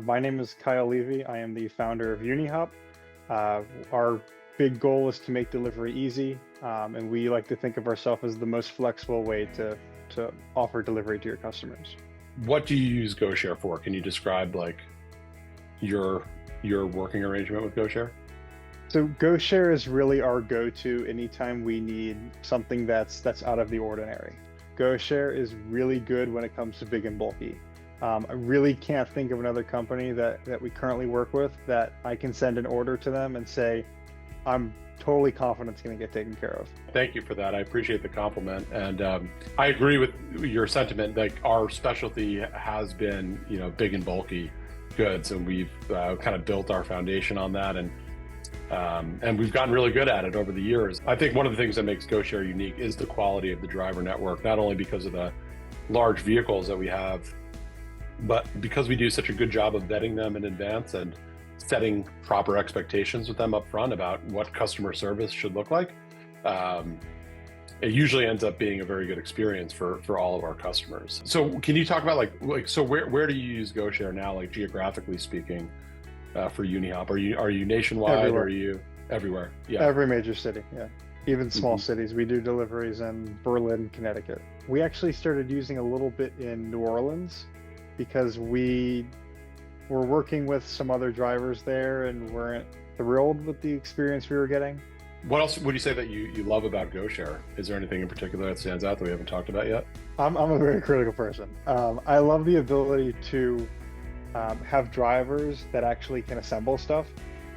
My name is Kyle Levy. I am the founder of UniHop. Our big goal is to make delivery easy, and we like to think of ourselves as the most flexible way to offer delivery to your customers. What do you use GoShare for? Can you describe like your working arrangement with GoShare? So GoShare is really our go-to anytime we need something that's out of the ordinary. GoShare is really good when it comes to big and bulky. I really can't think of another company that we currently work with that I can send an order to them and say, I'm totally confident it's going to get taken care of. Thank you for that. I appreciate the compliment. And I agree with your sentiment. Like our specialty has been, big and bulky goods. And we've kind of built our foundation on that. And we've gotten really good at it over the years. I think one of the things that makes GoShare unique is the quality of the driver network, not only because of the large vehicles that we have, but because we do such a good job of vetting them in advance and setting proper expectations with them up front about what customer service should look like. It usually ends up being a very good experience for all of our customers. So can you talk about so where do you use GoShare now, like geographically speaking, for UniHop? Are you nationwide? Everywhere. Or are you everywhere? Yeah. Every major city, yeah. Even small cities. We do deliveries in Berlin, Connecticut. We actually started using a little bit in New Orleans because we were working with some other drivers there and weren't thrilled with the experience we were getting. What else would you say that you love about GoShare? Is there anything in particular that stands out that we haven't talked about yet? I'm a very critical person. I love the ability to have drivers that actually can assemble stuff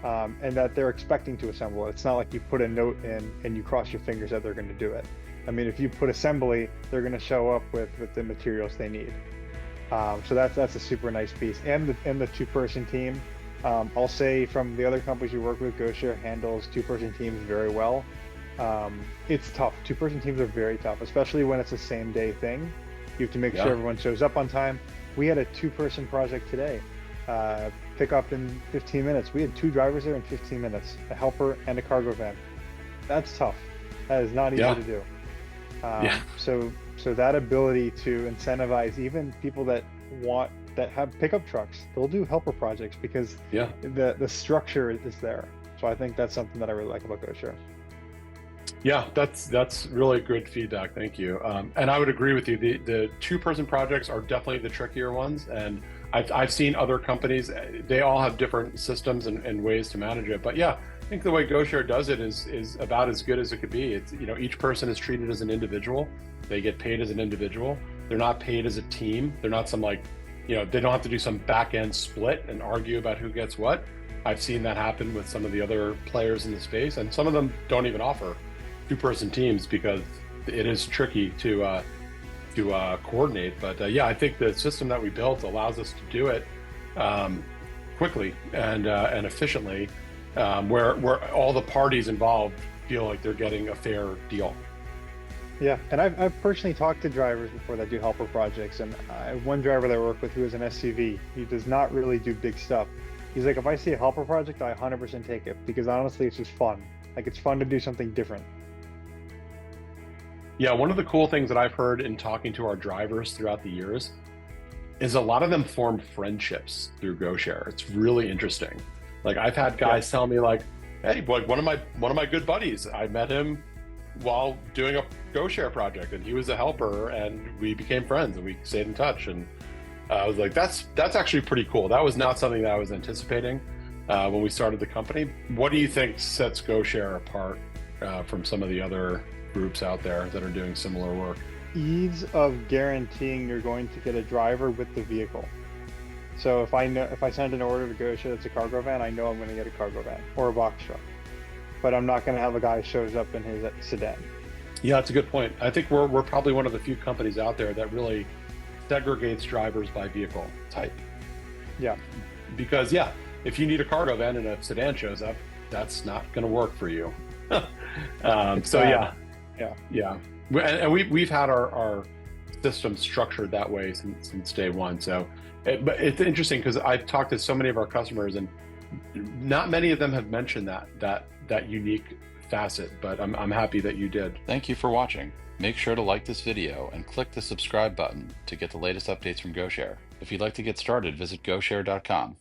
and that they're expecting to assemble it. It's not like you put a note in and you cross your fingers that they're going to do it. I mean, if you put assembly, they're going to show up with the materials they need. So that's a super nice piece. And the two-person team, I'll say from the other companies we work with, GoShare handles two-person teams very well. It's tough. Two-person teams are very tough, especially when it's a same-day thing. You have to make sure everyone shows up on time. We had a two-person project today. Pick up in 15 minutes. We had 2 drivers there in 15 minutes, a helper and a cargo van. That's tough. That is not easy to do. So that ability to incentivize even people that have pickup trucks, they'll do helper projects because the structure is there. So I think that's something that I really like about GoShare. Yeah, that's really good feedback. Thank you. And I would agree with you. The two-person projects are definitely the trickier ones. And I've seen other companies, they all have different systems and ways to manage it. But yeah, I think the way GoShare does it is about as good as it could be. It's, each person is treated as an individual. They get paid as an individual. They're not paid as a team. They're not some they don't have to do some back-end split and argue about who gets what. I've seen that happen with some of the other players in the space, and some of them don't even offer two-person teams because it is tricky to coordinate. But I think the system that we built allows us to do it quickly and efficiently, where all the parties involved feel like they're getting a fair deal. Yeah, and I've personally talked to drivers before that do helper projects, and I have one driver that I work with who is an SUV. He does not really do big stuff. He's like, if I see a helper project, I 100% take it because honestly, it's just fun. Like it's fun to do something different. Yeah, one of the cool things that I've heard in talking to our drivers throughout the years is a lot of them formed friendships through GoShare. It's really interesting. Like I've had guys tell me like, hey, like one of my good buddies, I met him while doing a GoShare project and he was a helper and we became friends and we stayed in touch. And I was like, that's actually pretty cool. That was not something that I was anticipating when we started the company. What do you think sets GoShare apart from some of the other groups out there that are doing similar work? Ease of guaranteeing you're going to get a driver with the vehicle. So if I send an order to GoShare that's a cargo van, I know I'm going to get a cargo van or a box truck. But I'm not going to have a guy who shows up in his sedan. Yeah, that's a good point. I think we're probably one of the few companies out there that really segregates drivers by vehicle type. Yeah. Because if you need a cargo van and a sedan shows up, that's not going to work for you. And we've had our system structured that way since day one. So, but it's interesting because I've talked to so many of our customers, and not many of them have mentioned that unique facet. But I'm happy that you did. Thank you for watching. Make sure to like this video and click the subscribe button to get the latest updates from GoShare. If you'd like to get started, visit GoShare.com.